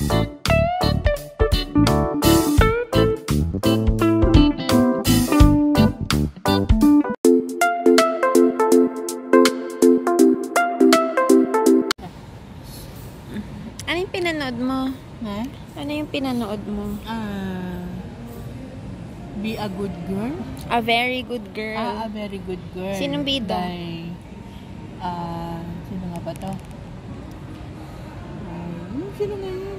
Ano yung pinanood mo? Ha? Ano yung pinanood mo? Be a good girl. A very good girl. A very good girl. Sinong bida? Sino nga ba to? Sino nga yun?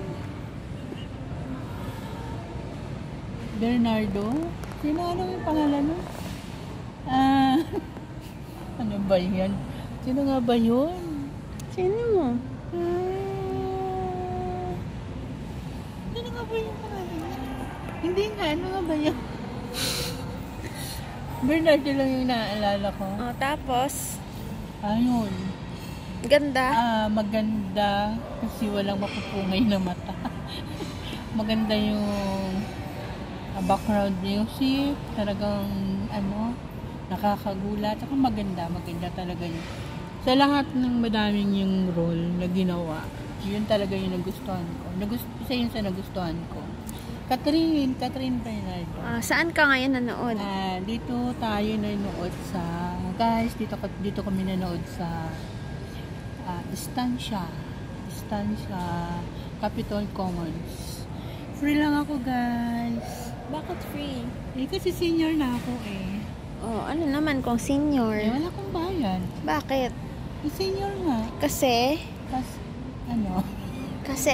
Bernardo? Sino yung pangalan nun? Ano ba yan? Sino nga ba yun? Sino mo? Ano nga ba yung pangalan niya? Hindi nga, ano nga ba yan? Bernardo lang yung naaalala ko. Oh, tapos? Ayun. Ganda? Maganda kasi walang mapupungay na mata. Maganda yung background music. Talagang nakakagulat. Saka maganda talaga yun. Sa lahat ng madaming yung role na ginawa, yun talaga yung nagustuhan ko. Isa yun sa nagustuhan ko. Catherine Bernardo. Saan ka ngayon nanood? Dito tayo nanood sa dito kami nanood sa Estancia Capitol Commons. Free lang ako, guys. Bakit free? Kasi senior na ako eh. Oh, ano naman kung senior? Wala akong bayan. Bakit? Senior nga. Kasi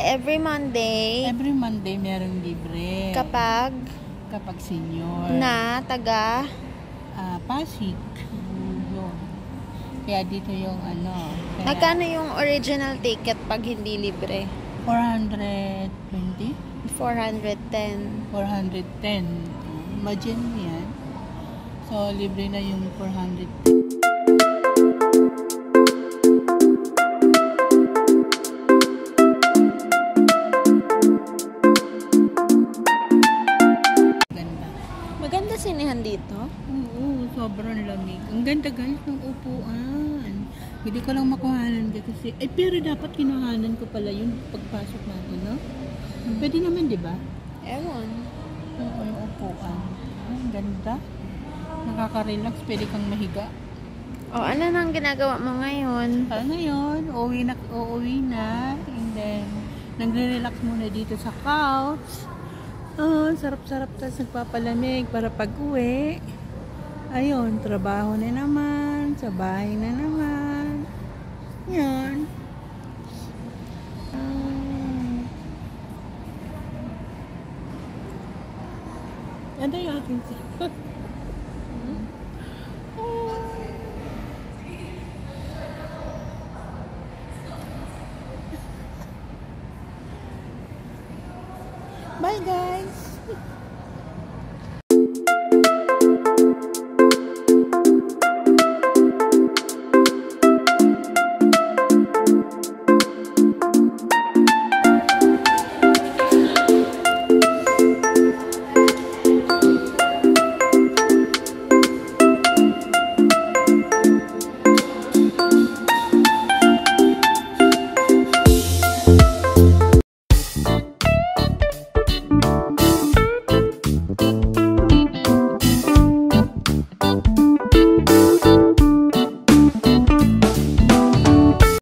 every Monday merong libre. kapag Senior. na taga Pasig. Yun. Kaya dito yung magkano yung original ticket pag hindi libre? 420? 410. 410. Imagine yan. So, libre na yung 410. Maganda sinehan dito? Oo, sobrang lamig. Ang ganda, guys, ng upuan. Hindi ko lang makuhanan kasi pero dapat kinuhanan ko pala yun pagpasok natin, no? Pwede naman, di ba? Ewan. Oo, yung upuan. Ang ganda. Nakaka-relax. Pwede kang mahiga. Ano nang ginagawa mo ngayon? Ngayon, uuwi na. And then, nagre-relax muna dito sa couch. Sarap-sarap, tas nagpapalamig para pag-uwi. Ayun, trabaho na naman, sa bahay na naman. Yan. Ano yung aking sagot? Bye, guys!